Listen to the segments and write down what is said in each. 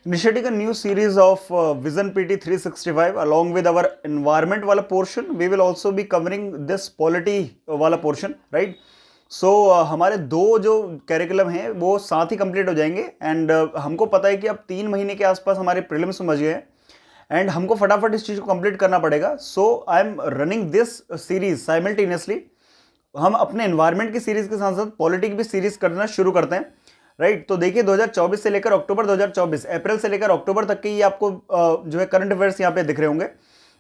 Initiating a new series of Vision PT 365 along with our environment वाला portion, we will also be covering this polity वाला portion, right? So हमारे दो जो curriculum हैं वो साथ ही कंप्लीट हो जाएंगे एंड हमको पता है कि अब 3 महीने के आसपास हमारे प्रीलिम्स में बच गए हैं एंड हमको फटाफट इस चीज़ को कंप्लीट करना पड़ेगा. So I am running this series simultaneously. हम अपने एनवायरमेंट की सीरीज के साथ साथ पॉलिटी की भी सीरीज करना शुरू करते हैं, राइट. तो देखिए 2024 से लेकर अक्टूबर 2024, अप्रैल से लेकर अक्टूबर तक के ये आपको जो है करंट अफेयर्स यहाँ पे दिख रहे होंगे.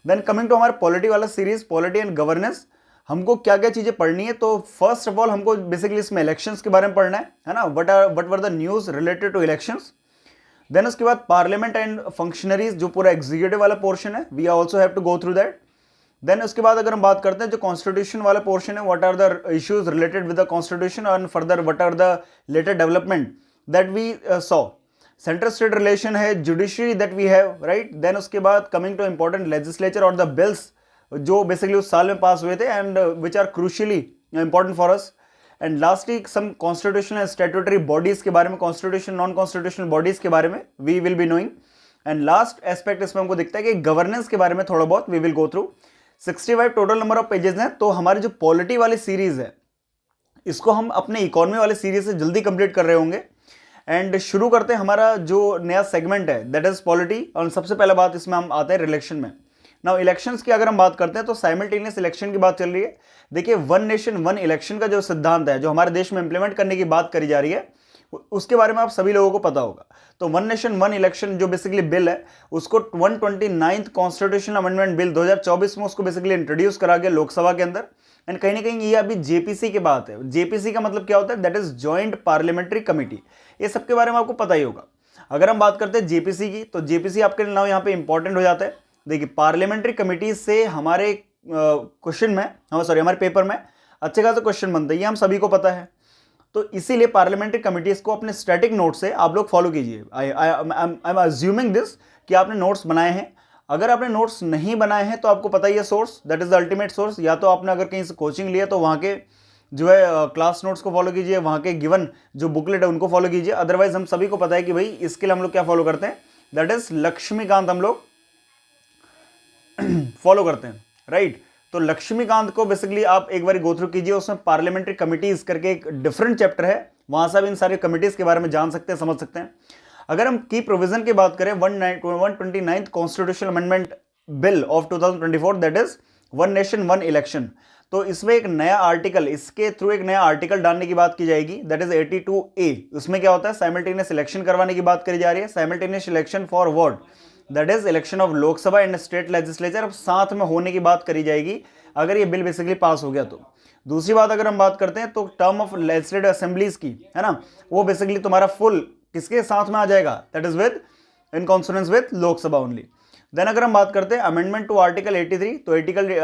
देन कमिंग टू हमारे पॉलिटी वाला सीरीज, पॉलिटी एंड गवर्नेंस, हमको क्या क्या चीजें पढ़नी है. तो फर्स्ट ऑफ ऑल हमको बेसिकली इसमें इलेक्शंस के बारे में पढ़ना है ना. Whatever the news related to elections. Then उसके बाद पार्लियामेंट एंड फंक्शनरीज, जो पूरा एग्जीक्यूटिव वाला पोर्शन है, we also have to go through that. Then उसके बाद अगर हम बात करते हैं जो कॉन्स्टिट्यूशन वाला पोर्शन है, what are the issues related with the constitution and further what are the latest development that we saw. Central state relation है, judiciary that we have, right. Then उसके बाद कमिंग टू इंपॉर्टेंट लेजिस्लेचर और the bills जो basically उस साल में pass हुए थे and which are crucially important for us. And lastly some constitutional statutory bodies के बारे में, कॉन्स्टिट्यूशन नॉन कॉन्स्टिट्यूशनल बॉडीज के बारे में we will be knowing. And last aspect इसमें हमको दिखता है कि गवर्नेंस के बारे में थोड़ा बहुत we will go through. 65 total number of pages हैं. तो हमारी जो पॉलिटी वाली सीरीज है इसको हम अपने इकोनॉमी वाले सीरीज से जल्दी कंप्लीट कर रहे होंगे. एंड शुरू करते हैं हमारा जो नया सेगमेंट है दैट इज पॉलिटी. और सबसे पहले बात इसमें हम आते हैं इलेक्शन में. नाउ इलेक्शंस की अगर हम बात करते हैं तो साइमल्टेनियस इलेक्शन की बात चल रही है. देखिए वन नेशन वन इलेक्शन का जो सिद्धांत है जो हमारे देश में इंप्लीमेंट करने की बात करी जा रही है उसके बारे में आप सभी लोगों को पता होगा. तो वन नेशन वन इलेक्शन जो बेसिकली बिल है उसको 129th कॉन्स्टिट्यूशन अमेंडमेंट बिल 2024 में उसको बेसिकली इंट्रोड्यूस करा गया लोकसभा के अंदर. एंड कहीं ना कहीं ये अभी जेपीसी की बात है. जेपीसी का मतलब क्या होता है? That is joint parliamentary committee. ये सबके बारे में आपको पता ही होगा. अगर हम बात करते हैं जेपीसी की तो जेपीसी आपके नाम यहाँ पे इंपॉर्टेंट हो जाता है. देखिए पार्लियामेंट्री कमेटी से हमारे क्वेश्चन में, हमारे पेपर में अच्छे खासे क्वेश्चन बनते हैं, ये हम सभी को पता है. तो इसीलिए पार्लियामेंट्री कमिटीज को अपने स्टैटिक नोट से आप लोग फॉलो कीजिए. आई एम अज्यूमिंग दिस कि आपने नोट्स बनाए हैं. अगर आपने नोट्स नहीं बनाए हैं तो आपको पता ही है source, that is the ultimate source. या तो आपने अगर कहीं से कोचिंग लिया तो वहाँ के जो है क्लास नोट्स को फॉलो कीजिए, वहाँ के गिवन जो बुकलेट है उनको फॉलो कीजिए. अदरवाइज हम सभी को पता है कि भाई इसके लिए हम लोग क्या फॉलो करते हैं, दैट इज लक्ष्मीकांत हम लोग फॉलो करते हैं, राइट. तो लक्ष्मीकांत को बेसिकली आप एक बार गो थ्रू कीजिए. उसमें पार्लियामेंट्री कमिटीज करके एक डिफरेंट चैप्टर है, वहां से आप इन सारी कमिटीज के बारे में जान सकते हैं, समझ सकते हैं. अगर हम की प्रोविजन की बात करें 129th constitutional amendment bill of 2024 that is one nation one election. तो इसमें एक नया आर्टिकल, इसके थ्रू एक नया आर्टिकल डालने की बात की जाएगी दैट इज 82A. उसमें क्या होता है? साइमल्टेनियस इलेक्शन करवाने की बात करी जा रही है. Simultaneous election for what? That is election of Lok Sabha and state legislature. अब साथ में होने की बात करी जाएगी अगर ये बिल बेसिकली पास हो गया तो. दूसरी बात अगर हम बात करते हैं तो टर्म ऑफ लेजिस्लेटिव असेंबलीज की, है ना, वो बेसिकली तुम्हारा फुल किसके साथ में आ जाएगा? That is within consonance with Lok Sabha only. Then अगर हम बात करते हैं अमेंडमेंट टू आर्टिकल 83, तो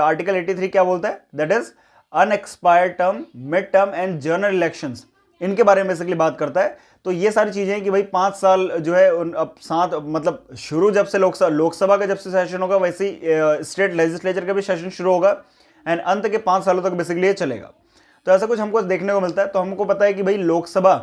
आर्टिकल 83 क्या बोलता है? That is unexpired term, mid term and general elections. इनके बारे में बेसिकली बात करता है. तो ये सारी चीजें हैं कि भाई 5 साल जो है अब साथ, मतलब शुरू जब से लोकसभा का जब से सेशन होगा वैसे ही स्टेट लेजिस्लेचर का भी सेशन शुरू होगा एंड अंत के 5 सालों तक बेसिकली ये चलेगा. तो ऐसा कुछ हमको देखने को मिलता है. तो हमको पता है कि भाई लोकसभा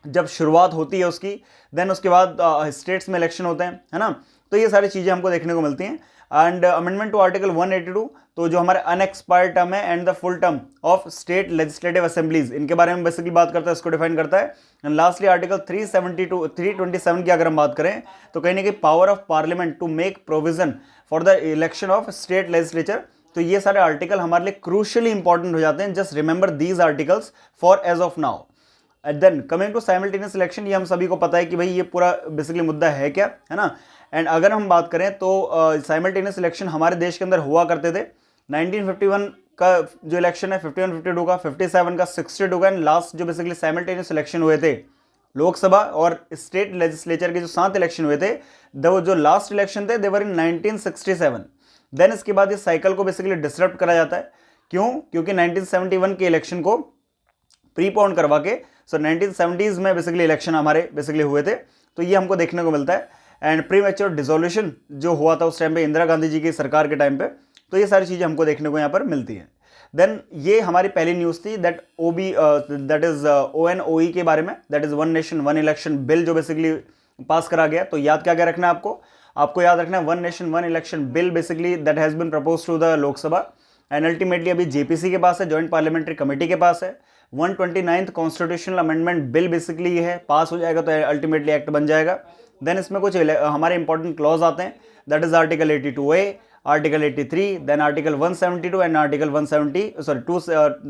जब शुरुआत होती है उसकी, देन उसके बाद स्टेट्स में इलेक्शन होते हैं, है ना. तो ये सारी चीजें हमको देखने को मिलती हैं. एंड अमेंडमेंट टू आर्टिकल 182, तो जो हमारे अनएक्सपायर्ड टर्म है and the full term of state legislative assemblies, इनके बारे में बेसिकली बात करता है, इसको डिफाइन करता है. एंड लास्टली आर्टिकल 327 की अगर हम बात करें तो कहीं ना कहीं power of parliament to make provision for the election of state legislature. तो ये सारे आर्टिकल हमारे लिए क्रूशियली इंपॉर्टेंट हो जाते हैं. Just remember these articles for as of now. Then coming to simultaneous election, ये हम सभी को पता है कि भाई ये पूरा बेसिकली मुद्दा है क्या, है ना. एंड अगर हम बात करें तो साइमल्टेनियस इलेक्शन हमारे देश के अंदर हुआ करते थे. 1951 का जो इलेक्शन है, 51, 52 का, 57 का, 62 का, एंड लास्ट जो बेसिकली साइमल्टेनियस इलेक्शन हुए थे लोकसभा और स्टेट लेजिस्लेचर के जो 7 इलेक्शन हुए थे, वो जो लास्ट इलेक्शन थे देवर इन 1967. देन इसके बाद इस साइकिल को बेसिकली डिसरप्ट करा जाता है. क्यों? क्योंकि 1971 के इलेक्शन को प्रीपोन करवा के 1970s में बेसिकली इलेक्शन हमारे बेसिकली हुए थे. तो ये हमको देखने को मिलता है. एंड प्री मैच्योर डिसोल्यूशन जो हुआ था उस टाइम पे इंदिरा गांधी जी की सरकार के टाइम पे. तो ये सारी चीजें हमको देखने को यहाँ पर मिलती हैं. देन ये हमारी पहली न्यूज थी दैट दैट इज ONOE के बारे में, that is one nation one election bill जो बेसिकली पास करा गया। तो याद क्या क्या रखना है आपको, आपको याद रखना है one nation one election bill basically that has been propose to the Lok Sabha and ultimately अभी जेपीसी के पास है, जॉइंट पार्लियामेंट्री कमेटी के पास है। 129th constitutional amendment bill basically ये है, पास हो जाएगा तो अल्टीमेटली एक्ट बन जाएगा। देन इसमें कुछ हमारे इंपॉर्टेंट क्लॉज आते हैं, that is article 82A, article 83, then article 172 and article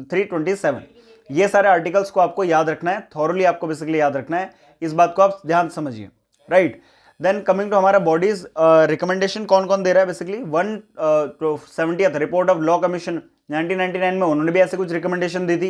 327। ये सारे आर्टिकल्स को आपको याद रखना है, थॉरली आपको बेसिकली याद रखना है, इस बात को आप ध्यान समझिए, राइट। देन कमिंग टू हमारा बॉडीज रिकमेंडेशन कौन कौन दे रहा है basically, 170th report of law commission 1999 में उन्होंने भी ऐसे कुछ रिकमेंडेशन दी थी।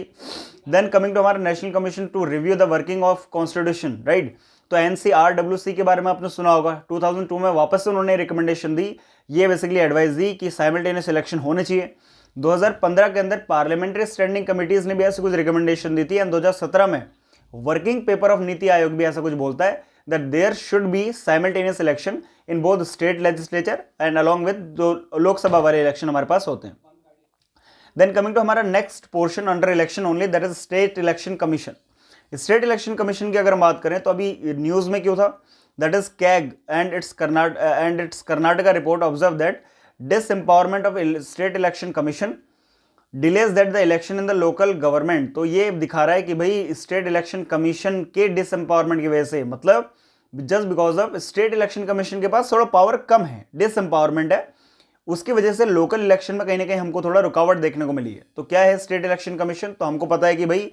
देन कमिंग टू हमारा national commission to review the working of constitution, right. तो NCRWC के बारे में आपने सुना होगा, 2002 में वापस से उन्होंने रिकमेंडेशन दी, ये बेसिकली एडवाइस दी कि साइमल्टेनियस इलेक्शन होने चाहिए। 2015 के अंदर पार्लियामेंट्री स्टैंडिंग कमिटीज ने भी ऐसे कुछ रिकमेंडेशन दी थी एंड 2017 में working paper of NITI Aayog भी ऐसा कुछ बोलता है that there should be simultaneous election in both state legislature and along with जो लोकसभा वाले इलेक्शन हमारे पास होते हैं। देन कमिंग टू हमारा next portion under election only, that is state election commission. State election commission की अगर हम बात करें तो अभी न्यूज में क्यों था, that is CAG and its Karnataka report observe that disempowerment of state election commission delays that the election in the local government. तो ये दिखा रहा है कि भाई स्टेट इलेक्शन कमीशन के डिसएम्पावरमेंट की वजह से, मतलब just because of state election commission के पास थोड़ा पावर कम है, डिसएम्पावरमेंट है, उसकी वजह से लोकल इलेक्शन में कहीं ना कहीं हमको थोड़ा रुकावट देखने को मिली है। तो क्या है स्टेट इलेक्शन कमीशन, तो हमको पता है कि भाई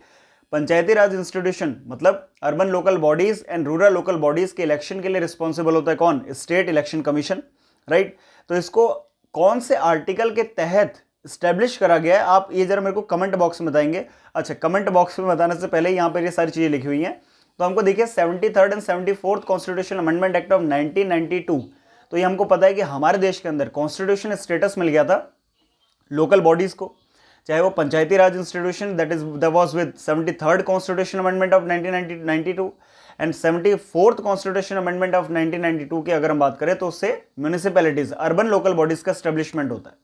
पंचायती राज इंस्टीट्यूशन मतलब urban local bodies and rural local bodies के इलेक्शन के लिए रिस्पॉन्सिबल होता है कौन, स्टेट इलेक्शन कमीशन, राइट। तो इसको कौन से आर्टिकल के तहत स्टैब्लिश करा गया है, आप ये जरा मेरे को कमेंट बॉक्स में बताएंगे। अच्छा, कमेंट बॉक्स में बताने से पहले यहाँ पर ये सारी चीजें लिखी हुई हैं, तो हमको देखिए 73rd and 74th constitutional amendment act of 1992। तो ये हमको पता है कि हमारे देश के अंदर कॉन्स्टिट्यूशन स्टेटस मिल गया था लोकल बॉडीज को, चाहे वो Panchayati Raj institution that was with 73rd constitution amendment of 1992 and 74th constitution amendment of 1992 की अगर हम बात करें तो उससे म्यूनिसिपैलिटीज अर्बन लोकल बॉडीज का एस्टेब्लिशमेंट होता है।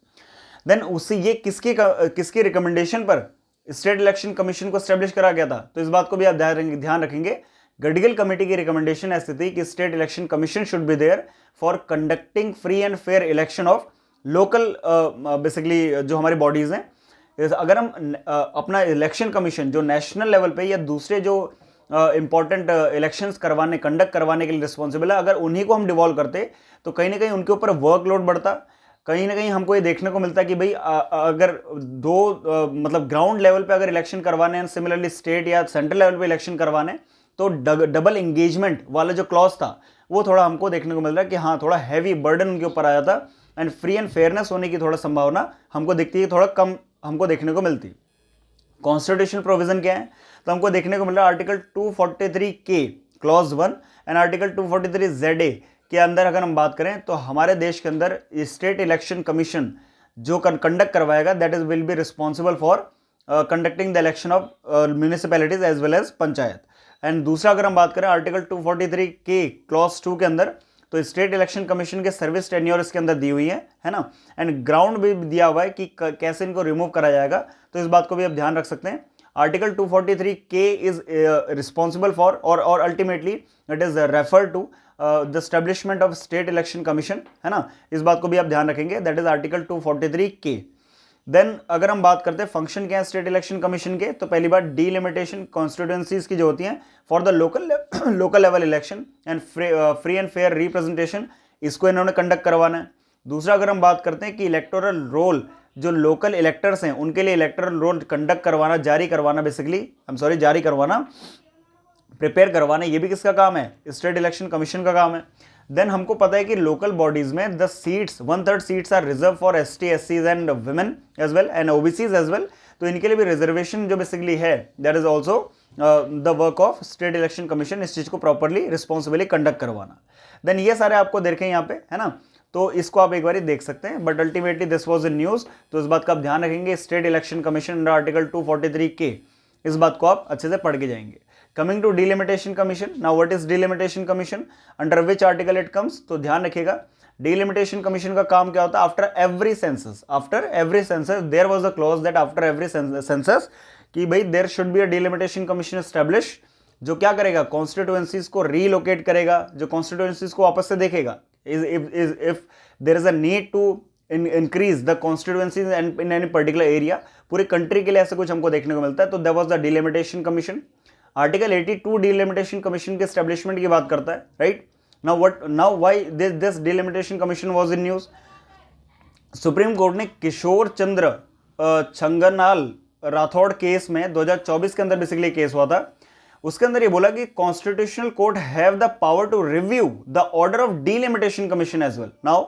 देन उससे ये किसकी रिकमेंडेशन पर स्टेट इलेक्शन कमीशन को एस्टेब्लिश करा गया था, तो इस बात को भी आप ध्यान रखेंगे, गडगिल कमेटी की रिकमेंडेशन ऐसी थी कि state election commission should be there for conducting free and fair election of local basically जो हमारी बॉडीज हैं। अगर हम अपना इलेक्शन कमीशन जो नेशनल लेवल पे या दूसरे जो इंपॉर्टेंट इलेक्शंस कंडक्ट करवाने के लिए रिस्पॉन्सिबल है, अगर उन्हीं को हम डिवॉल्व करते तो कहीं ना कहीं उनके ऊपर वर्कलोड बढ़ता। कहीं ना कहीं हमको ये देखने को मिलता है कि भाई अगर मतलब ग्राउंड लेवल पे अगर इलेक्शन करवाने हैं, सिमिलरली स्टेट या सेंट्रल लेवल पे इलेक्शन करवाने, तो डबल एंगेजमेंट वाला जो क्लॉज था वो थोड़ा हमको देखने को मिल रहा है कि हाँ थोड़ा हैवी बर्डन उनके ऊपर आया था एंड फ्री एंड फेयरनेस होने की थोड़ा संभावना हमको दिखती है, थोड़ा कम हमको देखने को मिलती। कॉन्स्टिट्यूशन प्रोविजन क्या है, तो हमको देखने को मिल रहा है article 243K clause 1 and article 243ZA के अंदर अगर हम बात करें तो हमारे देश के अंदर स्टेट इलेक्शन कमीशन जो कंडक्ट करवाएगा that is will be responsible for conducting the election of municipalities as well as panchayat. And दूसरा अगर हम बात करें आर्टिकल 243K क्लॉज 2 के अंदर, तो स्टेट इलेक्शन कमीशन के सर्विस टेन्योर इसके अंदर दी हुई है ना, एंड ग्राउंड भी दिया हुआ है कि कैसे इनको रिमूव करा जाएगा, तो इस बात को भी आप ध्यान रख सकते हैं। Article 243K is responsible for और ultimately it is refer to the establishment of state election commission, है ना, इस बात को भी आप ध्यान रखेंगे, that is article 243K। Then अगर हम बात करते हैं फंक्शन क्या है स्टेट इलेक्शन कमीशन के, तो पहली बात डीलिमिटेशन कॉन्स्टिट्यूएंसीज की जो होती हैं for the local level election and free and fair representation, इसको इन्होंने कंडक्ट करवाना है। दूसरा अगर हम बात करते हैं कि इलेक्टोरल रोल जो लोकल इलेक्टर्स हैं उनके लिए इलेक्टोरल रोल कंडक्ट करवाना, जारी करवाना, प्रिपेयर करवाना, ये भी किसका काम है, स्टेट इलेक्शन कमीशन का काम है। देन हमको पता है कि लोकल बॉडीज में the seats 1/3 seats are reserve for ST SCs and women as well and OBCs as well, तो इनके लिए भी रिजर्वेशन जो बेसिकली है that is also the work of state election commission, इस चीज को प्रॉपरली रिस्पॉन्सिबली कंडक्ट करवाना। देन ये सारे आपको देखें यहाँ पे, है ना, तो इसको आप एक बार देख सकते हैं, but ultimately this was in news, तो इस बात का आप ध्यान रखेंगे, state election commission under article 243K, इस बात को आप अच्छे से पढ़ के जाएंगे। Coming to delimitation commission, now what is delimitation commission, under which article it comes, तो ध्यान रखिएगा डिलिमिटेशन कमीशन का काम क्या होता है, after every census there was a clause that after every census कि भाई there should be a delimitation commission establish जो क्या करेगा, कॉन्स्टिट्यूएंसीज को रीलोकेट करेगा, जो कॉन्स्टिट्यूएंसीज को वापस से देखेगा। If there is a need to increase the constituencies in any particular area, पूरे कंट्री के लिए ऐसा कुछ हमको देखने को मिलता है। तो that was the delimitation commission. Article 82 delimitation commission के एस्टेब्लिशमेंट की बात करता है, right. Now why this delimitation commission was in news. Supreme court ने किशोर चंद्र छंगनाल राठौड़ केस में 2024 के अंदर बेसिकली केस हुआ था, उसके अंदर ये बोला कि constitutional court have the power to review the order of delimitation commission as well. Now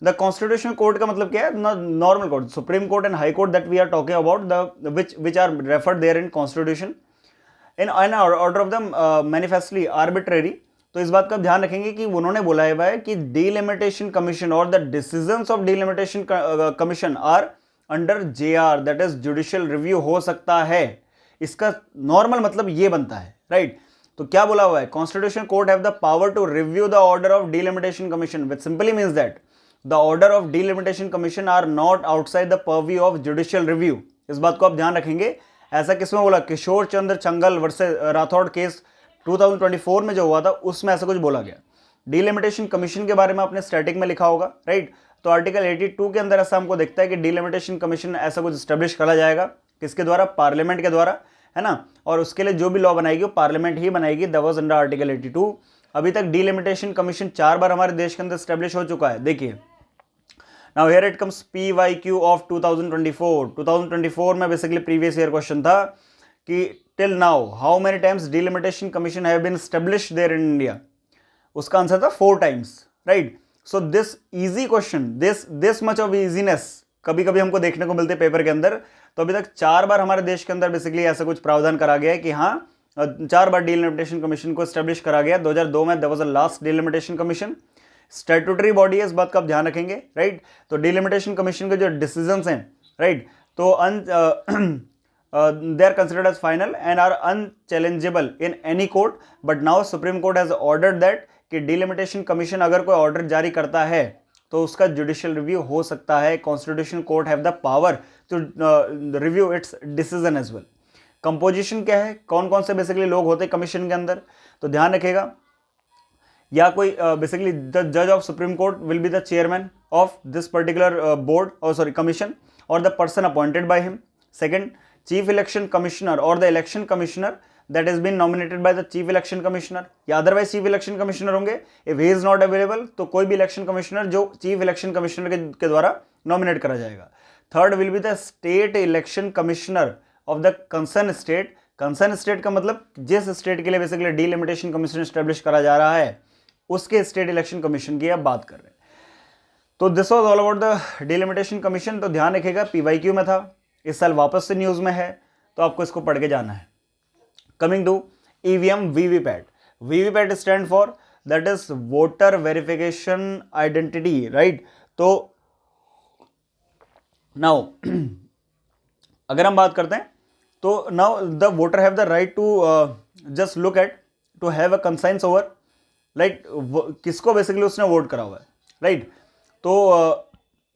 the constitutional court का मतलब क्या है, normal court, supreme court and high court that we are talking about, the which are referred there in constitution in order of the manifestly arbitrary. तो इस बात का ध्यान रखेंगे कि उन्होंने बोला है कि डिलिमिटेशन कमीशन और the decisions of delimitation commission are under JR, that is judicial review हो सकता है। इसका नॉर्मल मतलब ये बनता है, राइट। तो क्या बोला हुआ है, constitution court have the power to review the order of delimitation commission, which simply means that the order of delimitation commission are not outside the purview of judicial review. इस बात को आप ध्यान रखेंगे। ऐसा किसमें बोला, किशोर चंद्र छंगल वर्सेस राठौड़ केस 2024 में जो हुआ था उसमें ऐसा कुछ बोला गया। डिलिमिटेशन कमीशन के बारे में आपने स्टैटिक में लिखा होगा, राइट। तो आर्टिकल 82 के अंदर ऐसा हमको दिखता है कि डिलिमिटेशन कमीशन ऐसा कुछ स्टैब्लिश करा जाएगा, किसके द्वारा, पार्लियामेंट के द्वारा, है ना। और उसके लिए जो भी लॉ बनाएगी वो पार्लियामेंट ही बनाएगी, दैट वाज अंडर आर्टिकल 82। अभी तक डिलिमिटेशन कमीशन 4 बार हमारे देश के अंदर स्टैब्लिश हो चुका है। देखिए, now here it comes PYQ of 2024 में बेसिकली प्रीवियस ईयर क्वेश्चन था कि till now how many times delimitation commission have been established there in India. उसका आंसर था 4 times, right. So this easy question, this much of easiness कभी कभी हमको देखने को मिलते पेपर के अंदर। तो अभी तक 4 बार हमारे देश के अंदर बेसिकली ऐसा कुछ प्रावधान करा गया है कि हाँ 4 बार डिलिमिटेशन कमीशन को एस्टैब्लिश करा गया। 2002 में there was a last delimitation commission, statutory body है, इस बात का आप ध्यान रखेंगे, राइट। तो डिलिमिटेशन कमीशन के जो डिसीजंस हैं, राइट, तो they are considered as final and are unchallengeable in any court, but now Supreme Court has ordered that कि डिलिमिटेशन कमीशन अगर कोई ऑर्डर जारी करता है तो उसका जुडिशियल रिव्यू हो सकता है। Constitutional court have the power to review its decision as well. Composition क्या है, कौन कौन से बेसिकली लोग होते हैं कमीशन के अंदर, तो ध्यान रखेगा, या कोई बेसिकली द जज of supreme court will be the chairman of this particular board और सॉरी कमीशन और the person appointed by him. Second, chief election commissioner और the election commissioner that has been nominated by the chief election commissioner, या otherwise chief election commissioner होंगे। If he is not available तो कोई भी election commissioner जो chief election commissioner के द्वारा nominate करा जाएगा। Third will be the state election commissioner of the concern state. Concern state का मतलब जिस स्टेट के लिए बेसिकली डिलिमिटेशन कमीशन एस्टेब्लिश करा जा रहा है उसके स्टेट इलेक्शन कमीशन की आप बात कर रहे हैं। तो this was all about the delimitation commission. तो ध्यान रखिएगा, PYQ में था, इस साल वापस से न्यूज में है, तो आपको इसको पढ़ के जाना है। Coming to EVM VVPAT. VVPAT stand for that is voter verification identity, right? तो now अगर हम बात करते हैं तो now the voter have the right to just look at to have a conscience over, right? किसको बेसिकली उसने vote करा हुआ है, right? तो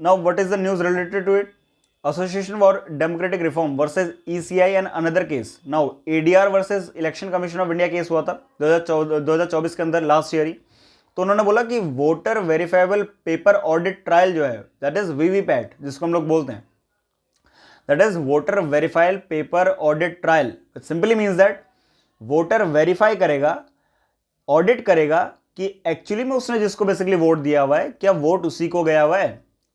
now what is the news related to it? Association for Democratic Reform versus ECI and another case. Now ADR versus Election Commission of India case हुआ था 2024 के अंदर, लास्ट ईयर ही। तो उन्होंने बोला कि voter verifiable paper audit trial जो है दैट इज VVPAT, जिसको हम लोग बोलते हैं, that is voter verified paper audit trial. It simply means that voter verify करेगा, ऑडिट करेगा कि एक्चुअली में उसने जिसको बेसिकली वोट दिया हुआ है क्या वोट उसी को गया हुआ है।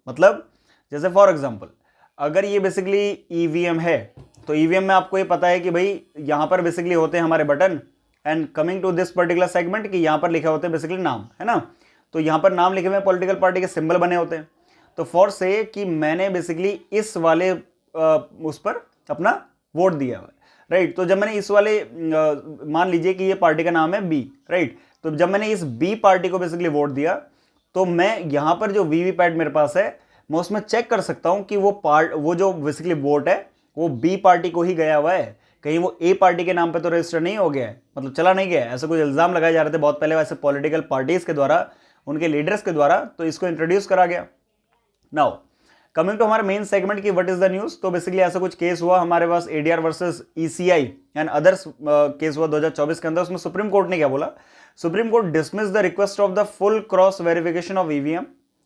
मतलब जैसे फॉर एग्जाम्पल अगर ये बेसिकली EVM है तो EVM में आपको ये पता है कि भाई यहाँ पर बेसिकली होते हैं हमारे button, and coming to this particular segment कि यहाँ पर लिखे होते हैं बेसिकली नाम, है ना। तो यहाँ पर नाम लिखे हुए पॉलिटिकल पार्टी के सिंबल बने होते हैं। तो फॉर से कि मैंने बेसिकली इस वाले उस पर अपना वोट दिया हुआ है, राइट। तो जब मैंने इस वाले मान लीजिए कि ये पार्टी का नाम है B, राइट। तो जब मैंने इस B पार्टी को बेसिकली वोट दिया तो मैं यहाँ पर जो VVPAT मेरे पास है मैं उसमें चेक कर सकता हूं कि वो जो बेसिकली वोट है वो B पार्टी को ही गया हुआ है, कहीं वो A पार्टी के नाम पे तो रजिस्टर नहीं हो गया है, मतलब चला नहीं गया है। ऐसे कुछ इल्जाम लगाए जा रहे थे बहुत पहले वैसे पॉलिटिकल पार्टीज के द्वारा, उनके लीडर्स के द्वारा, तो इसको इंट्रोड्यूस करा गया। नाउ कमिंग टू हमारे मेन सेगमेंट की व्हाट इज द न्यूज, तो बेसिकली ऐसा कुछ केस हुआ हमारे पास ADR versus ECI and others case हुआ 2024 के अंदर। उसमें सुप्रीम कोर्ट ने क्या बोला, supreme court dismiss the request of the full cross verification of EVM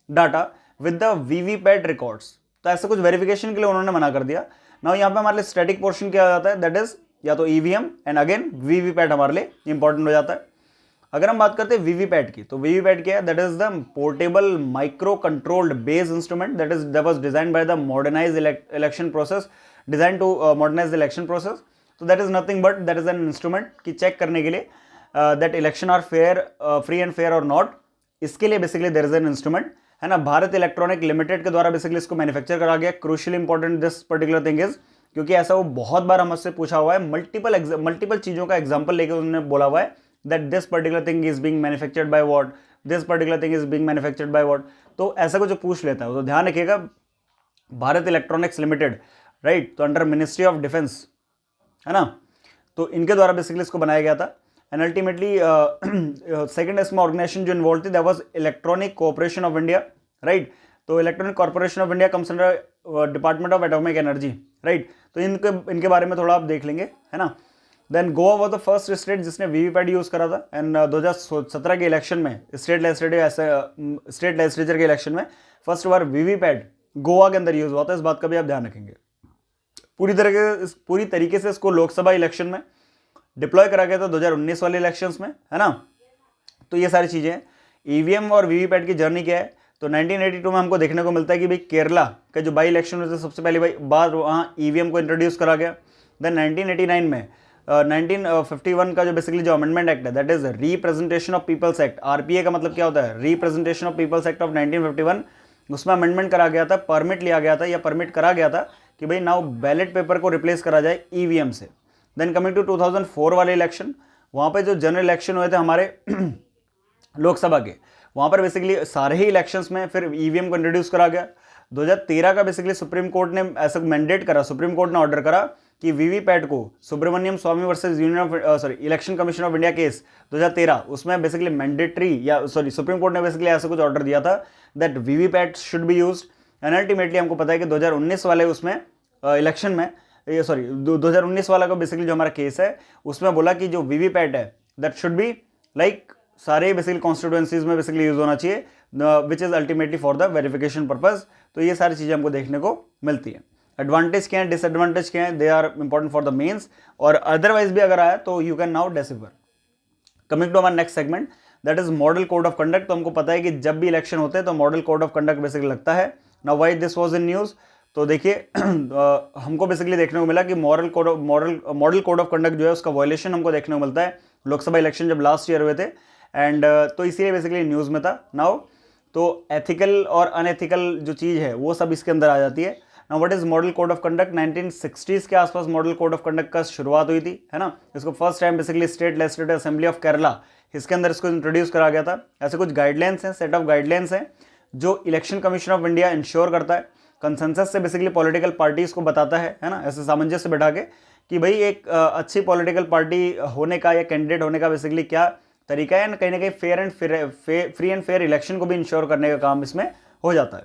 data with the VVPAT records. तो ऐसा कुछ वेरिफिकेशन के लिए उन्होंने मना कर दिया। नाउ यहाँ पे हमारे लिए स्टैटिक पोर्शन क्या हो जाता है, दैट इज या तो ईवीएम एंड अगेन वीवीपैट हमारे लिए इंपॉर्टेंट हो जाता है। अगर हम बात करते हैं वीवीपैट की, तो वीवीपैट क्या है, that is the portable micro controlled base instrument that was designed by the modernised election process, designed to modernise the election process. तो that is nothing but that is an instrument की check करने के लिए that election are fair, free and fair और not. इसके लिए basically there is an instrument, है ना। भारत इलेक्ट्रॉनिक लिमिटेड के द्वारा बेसिकली इसको मैन्युफैक्चर करा गया। Crucial important this particular thing is, क्योंकि ऐसा वो बहुत बार हमसे पूछा हुआ है, मल्टीपल चीजों का एग्जांपल लेके उन्होंने बोला हुआ है that this particular thing is being manufactured by what, this particular thing is being manufactured by what। तो ऐसा कुछ पूछ लेता है तो ध्यान रखिएगा, भारत इलेक्ट्रॉनिक्स लिमिटेड, राइट, तो अंडर मिनिस्ट्री ऑफ डिफेंस, है ना, तो इनके द्वारा बेसिकली इसको बनाया गया था। एंड अल्टीमेटली सेकेंड इसमें ऑर्गेनाइजेशन जो इन्वॉल्व थी that was electronic cooperation of India, right. तो electronic corporation of India comes under department of atomic energy, right. तो इनके बारे में थोड़ा आप देख लेंगे, है ना। Then Goa was the first state जिसने वीवीपैट यूज करा था। एंड 2017 के इलेक्शन में स्टेट लेजिस्लेचर के इलेक्शन में फर्स्ट बार वीवीपैट गोवा के अंदर यूज हुआ था। इस बात का भी आप ध्यान रखेंगे। पूरी तरीके से इसको लोकसभा इलेक्शन में डिप्लॉय करा गया था 2019 वाले इलेक्शंस में, है ना। तो ये सारी चीजें, ईवीएम और वीवीपैट की जर्नी क्या है, तो 1982 में हमको देखने को मिलता है कि भाई केरला का जो बाई इलेक्शन हुए थे सबसे पहली बार वहाँ ईवीएम को इंट्रोड्यूस करा गया। देन 1989 में 1951 का जो बेसिकली जो अमेंडमेंट एक्ट है that is representation of peoples act, RPA का मतलब क्या होता है, representation of peoples act of 1951। उसमें अमेंडमेंट करा गया था, परमिट लिया गया था या परमिट करा गया था कि भाई नाउ बैलेट पेपर को रिप्लेस करा जाए ईवीएम से। देन कमिंग टू 2004 वाले इलेक्शन, वहाँ पे जो जनरल इलेक्शन हुए थे हमारे लोकसभा के, वहाँ पर बेसिकली सारे ही इलेक्शंस में फिर ईवीएम को इंट्रोड्यूस करा गया। 2013 का बेसिकली सुप्रीम कोर्ट ने ऐसा मैंडेट करा, सुप्रीम कोर्ट ने ऑर्डर करा कि वीवीपैट को Subramanian Swamy versus election commission of India case 2013, उसमें बेसिकली मैंडेटरी या सुप्रीम कोर्ट ने बेसिकली ऐसा कुछ ऑर्डर दिया था that VVPAT should be used. And ultimately हमको पता है कि 2019 वाले उसमें इलेक्शन में 2019 वाला का बेसिकली जो हमारा केस है उसमें बोला कि जो वीवीपैट है दैट शुड बी लाइक सारे बेसिकली कॉन्स्टिट्यूएंसीज में बेसिकली यूज होना चाहिए, which is ultimately for the verification purpose. तो ये सारी चीजें हमको देखने को मिलती है। एडवांटेज क्या है, डिसएडवांटेज क्या है, they are important for the mains, और अदरवाइज भी अगर आया तो you can now decipher. Coming to हमारा next segment that is model code of conduct. तो हमको पता है कि जब भी इलेक्शन होते हैं तो model code of conduct basically लगता है। Now why this was in news, तो देखिए हमको बेसिकली देखने को मिला कि मॉडल कोड ऑफ कंडक्ट जो है उसका वायलेशन हमको देखने को मिलता है लोकसभा इलेक्शन जब लास्ट ईयर हुए थे। एंड तो इसीलिए बेसिकली न्यूज़ में था। नाउ तो एथिकल और अनएथिकल जो चीज़ है वो सब इसके अंदर आ जाती है। Now what is model code of conduct, 1960s के आसपास मॉडल कोड ऑफ कंडक्ट का शुरुआत हुई थी, है ना। इसको first time basically state legislative assembly of Kerala, इसके अंदर इसको इंट्रोड्यूस करा गया था। ऐसे कुछ गाइडलाइंस हैं, सेट ऑफ गाइडलाइंस हैं जो election commission of India ensure करता है, कंसेंसस से बेसिकली पॉलिटिकल पार्टीज को बताता है ना, ऐसे सामंजस्य बैठा के कि भाई एक अच्छी पॉलिटिकल पार्टी होने का या कैंडिडेट होने का बेसिकली क्या तरीका है, कहीं ना कहीं फ्री एंड फेयर इलेक्शन को भी इंश्योर करने का काम इसमें हो जाता है।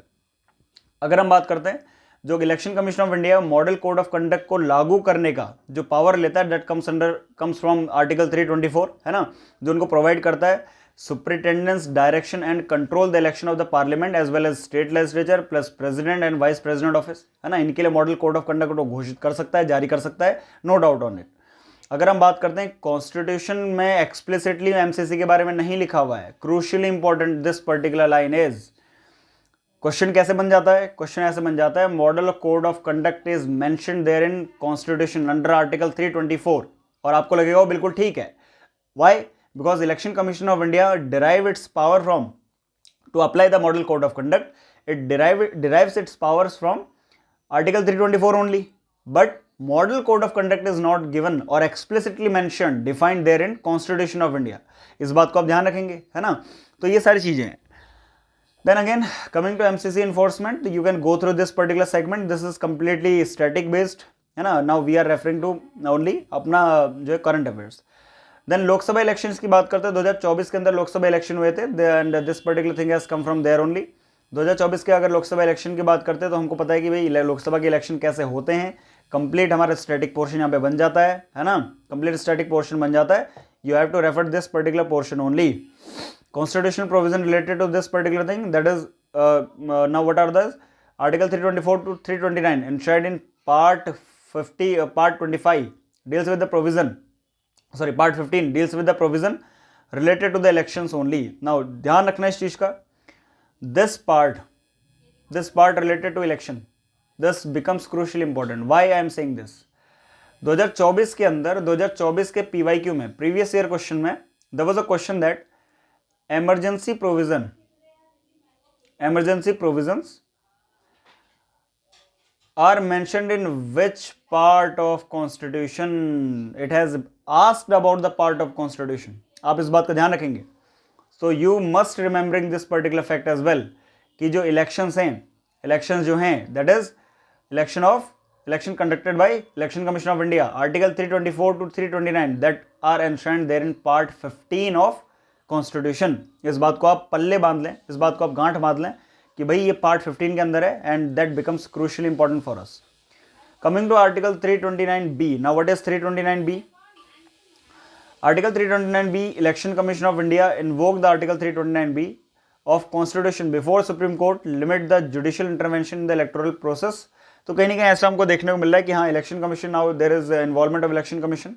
अगर हम बात करते हैं जो election commission of India model code of conduct को लागू करने का जो पावर लेता है दैट कम्स फ्रॉम आर्टिकल 324, है ना, जो उनको प्रोवाइड करता है superintendence direction and control the election of the parliament as well as state legislature plus president and vice president office, है ना। इनके लिए मॉडल कोड ऑफ कंडक्ट को घोषित कर सकता है, जारी कर सकता है, नो डाउट ऑन इट। अगर हम बात करते हैं कॉन्स्टिट्यूशन में एक्सप्लिसिटली एमसीसी के बारे में नहीं लिखा हुआ है, crucially important this particular line is, question कैसे बन जाता है, क्वेश्चन ऐसे बन जाता है model code of conduct is mentioned there in constitution under article 324, और आपको लगेगा वो बिल्कुल ठीक है। Why, because election commission of India derive its power from to apply the model code of conduct, it derives its powers from article 324 only, but model code of conduct is not given or explicitly mentioned defined there in constitution of India। इस बात को आप ध्यान रखेंगे, है ना। तो ये सारी चीजें हैं। Then again, coming to MCC enforcement, you can go through this particular segment. This is completely static based, है ना। Now we are referring to only अपना जो है current affairs। Then Lok Sabha elections की बात करते हैं, 2024 के अंदर लोकसभा इलेक्शन हुए थे, and this particular thing has come from there only। 2024 के अगर लोकसभा इलेक्शन की बात करते हैं तो हमको पता है कि भाई लोकसभा के इलेक्शन कैसे होते हैं। कंप्लीट हमारा स्टैटिक पोर्शन यहाँ पे बन जाता है ना, कंप्लीट स्टैटिक पोर्शन बन जाता है। You have to refer this particular portion only. Constitutional provision related to this particular thing, that is now what are दस article 324 to 329 enshrined in part 25 deals with the provision, sorry part 15 deals with the provision related to the elections only. Now ध्यान रखना इस चीज का, this part related to election, this becomes crucially important. Why I am saying this? 2024 के अंदर 2024 के PYQ में previous year question में there was a question that emergency provisions are mentioned in which part of constitution. It has asked about the part of constitution. आप इस बात का ध्यान रखेंगे. So you must remembering this particular fact as well कि जो elections हैं, elections जो हैं, that is election conducted by Election Commission of India, Article 324 to 329 that are enshrined there in part 15 of Constitution. इस बात को आप पल्ले बांध लें, इस बात को आप गांठ बांध लें कि भाई ये पार्ट 15 के अंदर है and that becomes crucially important for us. Coming to article 329B. Now what is 329B? Article 329B, election commission of India invoke the article 329B of constitution before supreme court limit the judicial intervention in the electoral process. तो कहीं ना कहीं ऐसा हमको देखने को मिल रहा है कि हाँ, election commission, now there is involvement of election commission.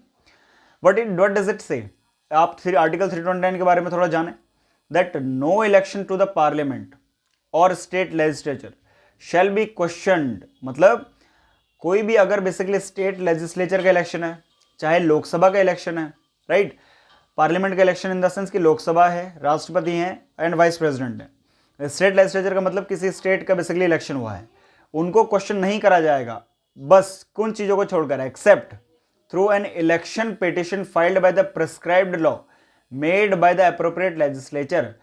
What does it say? आप आर्टिकल 329 के बारे में थोड़ा जाने. That no election to the parliament और state legislature shall be questioned. मतलब कोई भी अगर बेसिकली स्टेट लेजिस्लेचर का इलेक्शन है, चाहे लोकसभा का इलेक्शन है, राइट, पार्लियामेंट का इलेक्शन इन द सेंस कि लोकसभा है, राष्ट्रपति हैं एंड वाइस प्रेसिडेंट है. स्टेट लेजिस्लेचर का मतलब किसी स्टेट का बेसिकली इलेक्शन हुआ है, उनको क्वेश्चन नहीं करा जाएगा, बस कुछ चीजों को छोड़कर, accept through an election petition filed by the prescribed law made by the appropriate legislature.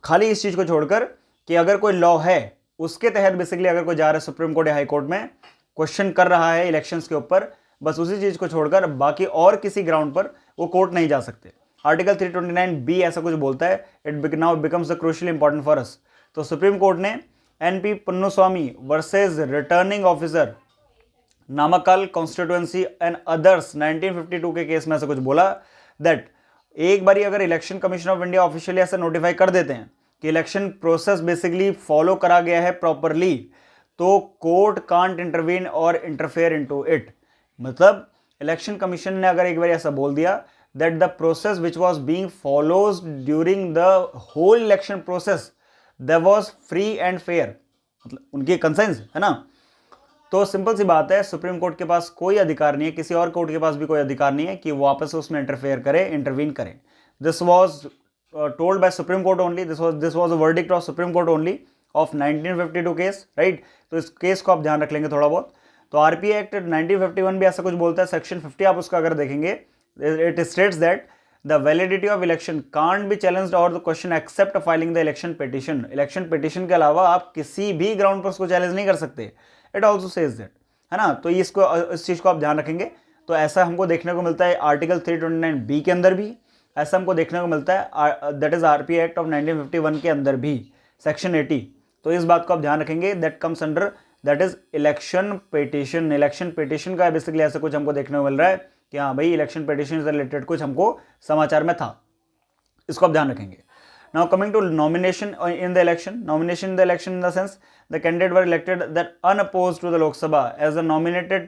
खाली इस चीज को छोड़कर कि अगर कोई लॉ है उसके तहत बेसिकली अगर कोई जा रहा है सुप्रीम कोर्ट या हाई कोर्ट में, क्वेश्चन कर रहा है इलेक्शंस के ऊपर, बस उसी चीज को छोड़कर बाकी और किसी ग्राउंड पर वो कोर्ट नहीं जा सकते. आर्टिकल 329B ऐसा कुछ बोलता है. It now becomes the crucially important for us. तो सुप्रीम कोर्ट ने NP Ponnuswamy versus returning officer Namakkal constituency and others 1952 के केस में ऐसा कुछ बोला दैट एक बारी अगर election commission of India officially ऐसा नोटिफाई कर देते हैं कि इलेक्शन प्रोसेस बेसिकली फॉलो करा गया है प्रॉपरली, तो कोर्ट कांट इंटरवीन और इंटरफेयर इनटू इट. मतलब इलेक्शन कमीशन ने अगर एक बार ऐसा बोल दिया that the process which was being followed during the whole election process that was free and fair, मतलब उनकी कंसेंस है ना, तो सिंपल सी बात है, सुप्रीम कोर्ट के पास कोई अधिकार नहीं है, किसी और कोर्ट के पास भी कोई अधिकार नहीं है कि वो वापस उसमें इंटरफेयर करे, इंटरवीन करे. This was told by supreme court only. This was a verdict of supreme court only of 1952 case, right. तो इस केस को आप ध्यान रख लेंगे थोड़ा बहुत. तो आरपीआई एक्ट 1951 भी ऐसा कुछ बोलता है. सेक्शन 50 आप उसका अगर देखेंगे, it states that the validity of election can't be challenged और the question except filing the election petition. Election petition के अलावा आप किसी भी ग्राउंड पर उसको चैलेंज नहीं कर सकते. इट ऑल्सो सेज दैट, है ना. तो इसको, इस चीज को आप ध्यान रखेंगे. तो ऐसा हमको देखने को मिलता है आर्टिकल 329B के अंदर भी, ऐसा हमको देखने को मिलता है that is RPI act of 1951 के अंदर भी, सेक्शन 80. तो इस बात को आप ध्यान रखेंगे. That comes under, that is election petition. Election petition का बेसिकली ऐसा कुछ हमको देखने को मिल रहा है कि हाँ भाई, इलेक्शन पिटिशन से रिलेटेड कुछ हमको समाचार में था. इसको आप ध्यान रखेंगे. Now coming to nomination in the election. Nomination in the election in the sense the candidate were elected that unopposed to the Lok Sabha as the nominated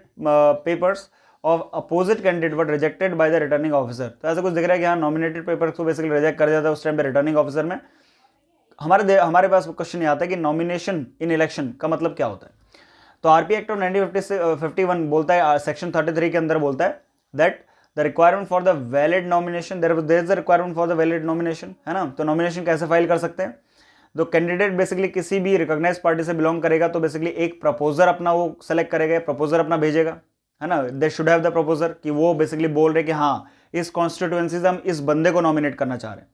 papers of opposite candidate were rejected by the returning officer. तो ऐसा कुछ दिख रहा है कि हाँ, nominated papers को basically reject कर दिया था उस टाइम पे रिटर्निंग ऑफिसर में. हमारे पास क्वेश्चन ये आता है कि नॉमिनेशन इन इलेक्शन का मतलब क्या होता है. तो आरपी एक्ट ऑफ 1951 बोलता है, सेक्शन 33 के अंदर बोलता है that the requirement for the valid nomination, there is the requirement for the valid nomination, है ना. तो नॉमिनेशन कैसे फाइल कर सकते हैं. तो कैंडिडेट बेसिकली किसी भी रिकॉग्नाइज पार्टी से बिलोंग करेगा, तो बेसिकली एक प्रपोजर अपना वो सेलेक्ट करेगा, प्रपोजर अपना भेजेगा, है ना. They should have the proposer कि वो बेसिकली बोल रहे कि हाँ, इस कॉन्स्टिट्यूएंसी से हम इस बंदे को नॉमिनेट करना चाह रहे हैं.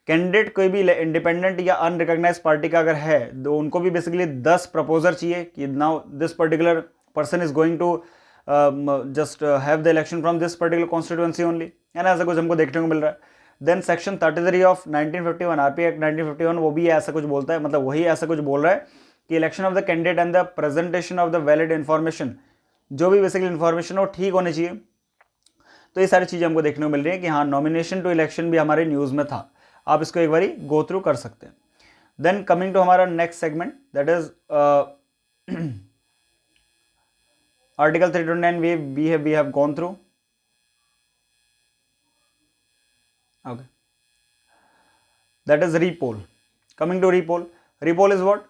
कैंडिडेट कोई भी इंडिपेंडेंट या अनरिकॉग्नाइज पार्टी का अगर है, तो उनको भी बेसिकली 10 प्रपोजर चाहिए कि now this particular person is going to just have the election from this particular constituency only, है ना. ऐसा कुछ हमको देखने को मिल रहा है. Then section 33 of 1951 RP act 1951 वो भी ऐसा कुछ बोलता है, मतलब वही ऐसा कुछ बोल रहा है कि election of the candidate and the presentation of the valid information, जो भी बेसिकली इंफॉर्मेशन हो ठीक होनी चाहिए। तो ये सारी चीज़ें हमको देखने को मिल रही है कि हाँ नॉमिनेशन टू इलेक्शन भी हमारे न्यूज़ में था, आप इसको एक बार गो थ्रू कर सकते हैं। देन कमिंग टू हमारा next segment that is article 329 we have gone through. Okay, that is repoll. Coming to repoll, repoll is what?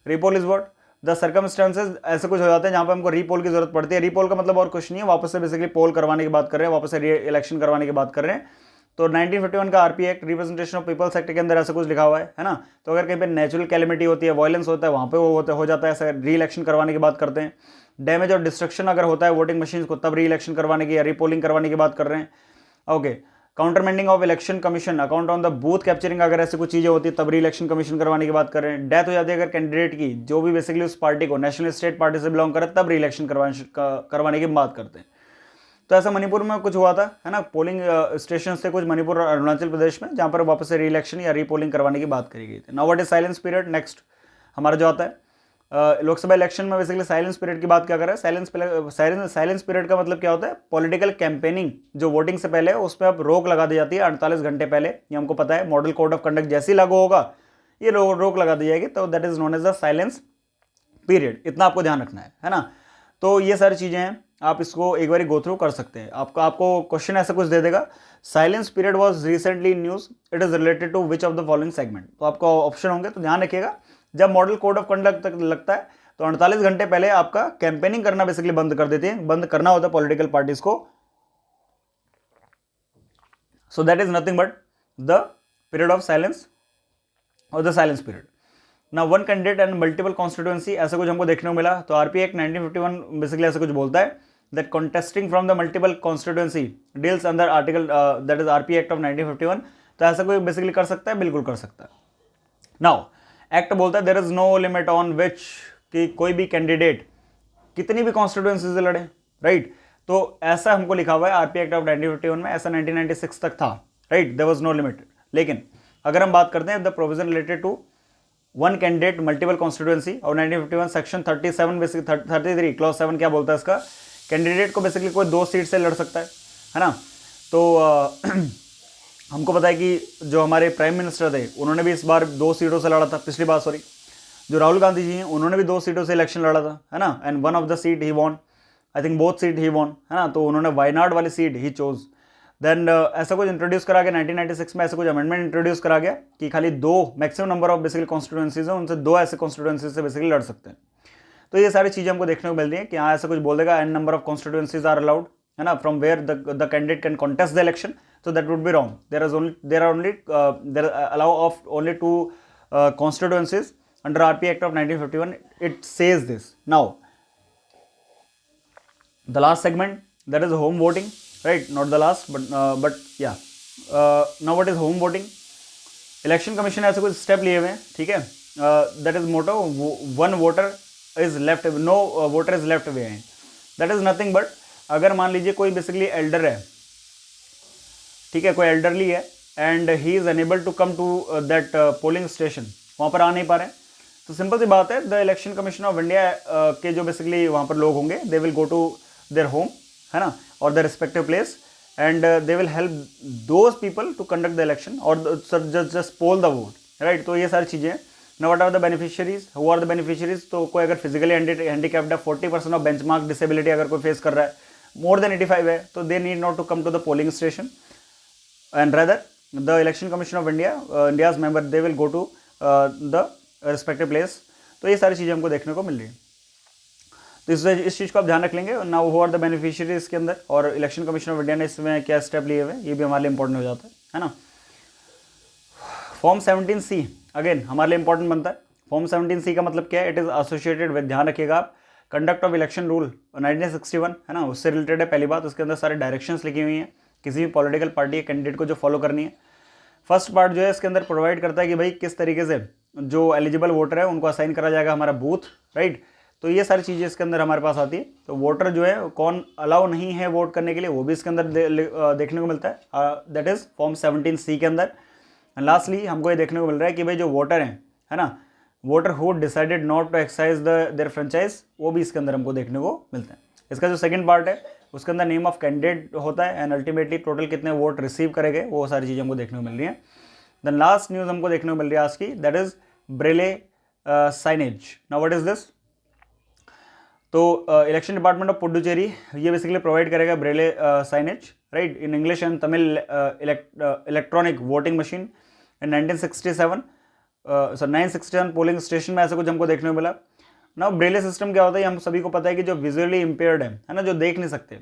Repoll is what? The circumstances ऐसे कुछ हो जाते हैं जहां पे हमको रीपोल की जरूरत पड़ती है। रीपोल का मतलब और कुछ नहीं है, वापस से बेसिकली पोल करवाने की बात कर रहे हैं, वापस से इलेक्शन करवाने की बात कर रहे हैं। तो 1951 का RP act representation of peoples act के अंदर ऐसा कुछ लिखा हुआ है ना। तो अगर कहीं पे नेचुरल कैलेमिटी होती है, वायलेंस होता है, वहां पे वो हो जाता है, ऐसा री इलेक्शन करवाने की बात करते हैं। डैमेज और डिस्ट्रक्शन अगर होता है वोटिंग मशीन को, तब री इलेक्शन करवाने की या रीपोलिंग करवाने की बात कर रहे हैं। Okay, countermanding of election commission, account on the booth capturing, अगर ऐसी कुछ चीजें होती है तब री इलेक्शन कमीशन करवाने की बात कर रहे हैं। डेथ हो जाती है अगर कैंडिडेट की, जो भी बेसिकली उस पार्टी को नेशनल स्टेट पार्टी से बिलोंग करे, तब री इलेक्शन करवाने की बात करते हैं। तो ऐसा मणिपुर में कुछ हुआ था, है ना, पोलिंग स्टेशन से कुछ मणिपुर और अरुणाचल प्रदेश में, जहां पर वापस से री इलेक्शन या रीपोलिंग करवाने की बात करी गई थी। Now what is silence period? Next हमारा जो आता है लोकसभा इलेक्शन में बेसिकली साइलेंस पीरियड की बात क्या कर रहा है। साइलेंस पीरियड का मतलब क्या होता है? पॉलिटिकल कैंपेनिंग जो वोटिंग से पहले है उस पर अब रोक लगा दी जाती है 48 घंटे पहले। ये हमको पता है, मॉडल कोड ऑफ कंडक्ट जैसे ही लागू होगा ये रोक लगा दी जाएगी, तो that is known as the silence period. इतना आपको ध्यान रखना है ना। तो ये सारी चीजें हैं, आप इसको एक बार गो थ्रू कर सकते हैं। आपको क्वेश्चन ऐसा कुछ दे देगा, silence period was recently in news, it is related to which of the following segment. तो आपको ऑप्शन होंगे, तो ध्यान रखिएगा जब मॉडल कोड ऑफ कंडक्ट तक लगता है तो 48 घंटे पहले आपका कैंपेनिंग करना बेसिकली बंद कर देते हैं, बंद करना होता है पॉलिटिकल पार्टीज को। So that is nothing but the period of silence और द साइलेंस पीरियड। ना one candidate and multiple constituency, ऐसा कुछ हमको देखने को मिला। तो आरपी एक्ट 1951 बेसिकली ऐसा कुछ बोलता है that contesting from the multiple constituency deals under article that is RP act of 1951। तो ऐसा कोई बेसिकली कर सकता है, बिल्कुल कर सकता है। नाउ एक्ट बोलता है there is no limit on which, कि कोई भी कैंडिडेट कितनी भी कॉन्स्टिट्यूएंसी से लड़े, राइट। तो ऐसा हमको लिखा हुआ है आरपी एक्ट ऑफ 1951 में, ऐसा 1996 तक था, right, there was no limit. लेकिन अगर हम बात करते हैं the provision related to one candidate multiple constituency और 1951 सेक्शन 37 बेसिकली 33 क्लॉज 7 क्या बोलता है इसका, कैंडिडेट को बेसिकली कोई 2 सीट से लड़ सकता है ना। तो हमको पता है कि जो हमारे प्राइम मिनिस्टर थे उन्होंने भी इस बार 2 सीटों से लड़ा था, पिछली बार सॉरी। जो राहुल गांधी जी हैं उन्होंने भी 2 सीटों से इलेक्शन लड़ा था, है ना, and one of the seat he won, I think both seat he won, है ना। तो उन्होंने वायनाड वाली सीट ही चोज। देन ऐसा कुछ इंट्रोड्यूस करा गया 1996 में, ऐसा कुछ अमेंडमेंट इंट्रोड्यूस करा गया कि खाली 2 maximum number of basically constituencies हैं, उनसे 2 ऐसे कॉन्स्टिट्यूएंसीज से बेसिकली लड़ सकते हैं। तो ये सारी चीजें हमको देखने को मिल रही है कि हाँ ऐसा कुछ बोल देगा an number of constituencies are allowed, है ना, from where the candidate can contest the election. So that would be wrong. There allow of only 2 constituencies under RP Act of 1951. It says this. Now, the last segment, that is home voting, right? Not the last, but yeah. Now what is home voting? Election Commission ऐसे कुछ step लिए हुए हैं, ठीक है। That is motto, one voter is left, no voter is left behind. That is nothing but अगर मान लीजिए कोई बेसिकली एल्डर है, ठीक है, कोई एल्डरली है and he is unable to come to that polling station, वहां पर आ नहीं पा रहे हैं, तो सिंपल सी बात है, the election commission of India के जो बेसिकली वहां पर लोग होंगे, they will go to their home, है ना, और the respective place, and they will help those people to conduct the election और just poll the vote, right. तो ये सारी चीजें हैं। Now what are the beneficiaries, who are the beneficiaries? तो कोई अगर फिजिकली हैंडीकैप्ड है, 40% ऑफ बेंचमार्क डिसेबिलिटी अगर कोई फेस कर रहा है, मोर देन 85 है, तो they need not to come to the polling station, and rather the election commission of India, India's member, they will go to the respective place। तो ये सारी चीजें हमको देखने को मिल रही है। तो इस चीज को आप ध्यान रख लेंगे। Now who are the beneficiaries के अंदर, और इलेक्शन कमीशन ऑफ इंडिया ने इसमें क्या स्टेप लिए हुए, ये भी हमारे लिए इंपॉर्टेंट हो जाता है ना। फॉर्म 17C अगेन हमारे लिए इंपॉर्टेंट बनता है। फॉर्म 17C का मतलब क्या है? इट इज एसोसिएटेड विद, ध्यान रखिएगा आप, कंडक्ट ऑफ इलेक्शन रूल 1961, है ना, उससे रिलेटेड है। पहली बात, उसके अंदर सारे डायरेक्शंस लिखी हुई हैं किसी भी पॉलिटिकल पार्टी या कैंडिडेट को जो फॉलो करनी है। फर्स्ट पार्ट जो है इसके अंदर प्रोवाइड करता है कि भाई किस तरीके से जो एलिजिबल वोटर है उनको असाइन करा जाएगा हमारा बूथ, राइट। तो ये सारी चीज़ें इसके अंदर हमारे पास आती है। तो वोटर जो है कौन अलाउ नहीं है वोट करने के लिए वो भी इसके अंदर देखने को मिलता है, दैट इज फॉर्म 17C के अंदर। लास्टली हमको ये देखने को मिल रहा है कि भाई जो वोटर हैं, है ना, voter who decided not to exercise their franchise, वो भी इसके अंदर हमको देखने को मिलता है। इसका जो सेकंड पार्ट है उसके अंदर नेम ऑफ कैंडिडेट होता है एंड अल्टीमेटली टोटल कितने वोट रिसीव करेंगे, वो सारी चीज़ें हमको देखने को मिल रही हैं। द लास्ट न्यूज़ हमको देखने को मिल रही है आज की, that is Braille signage. Now what is this? तो इलेक्शन डिपार्टमेंट ऑफ पुडुचेरी ये बेसिकली प्रोवाइड करेगा Braille signage, right, in English and Tamil electronic voting machine in 967 polling station में ऐसा कुछ हमको देखने को मिला। ना ब्रेले सिस्टम क्या होता है, हम सभी को पता है कि जो विजुअली इम्पेयर्ड है ना, जो देख नहीं सकते,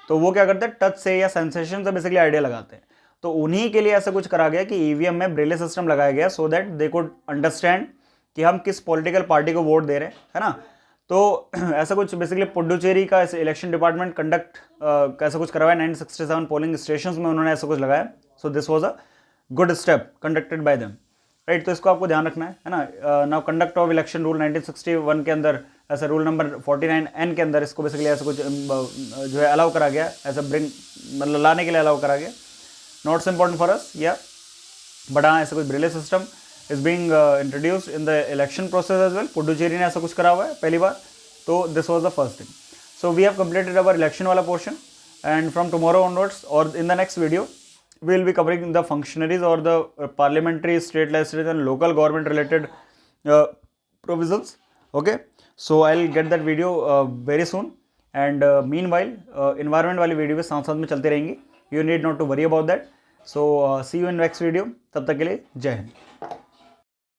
तो वो क्या करते हैं, टच से या सेंसेशन से बेसिकली आइडिया लगाते हैं। तो उन्हीं के लिए ऐसा कुछ करा गया कि ईवीएम में ब्रेले सिस्टम लगाया गया so that they could understand कि हम किस पॉलिटिकल पार्टी को वोट दे रहे हैं, है ना। तो ऐसा कुछ बेसिकली पुडुचेरी का इलेक्शन डिपार्टमेंट कंडक्ट ऐसा कुछ करवाया 967 पोलिंग स्टेशंस में उन्होंने ऐसा कुछ लगाया। So this was a good step conducted by them, right. तो इसको आपको ध्यान रखना है ना। Now conduct of election rule 1961 के अंदर ऐसा रूल नंबर 49N के अंदर इसको बेसिकली ऐसा कुछ जो है अलाउ करा गया, ऐसा ब्रिंग मतलब लाने के लिए अलाउ करा गया। नॉट्स इंपॉर्टेंट फॉर अस या, बट हाँ ऐसा कुछ braille system is being introduced in the election process as well. Puducherry ने ऐसा कुछ करा हुआ है पहली बार, तो this was the first thing. So we have completed our election वाला portion and from tomorrow onwards और in the next video we will be covering the functionaries or the parliamentary, state legislative and local government related provisions. Okay, so I'll get that video very soon and meanwhile environment वाली video भी साथ साथ में चलती रहेंगी. You need not to worry about that. So see you in next video. तब तक के लिए जय हिंद.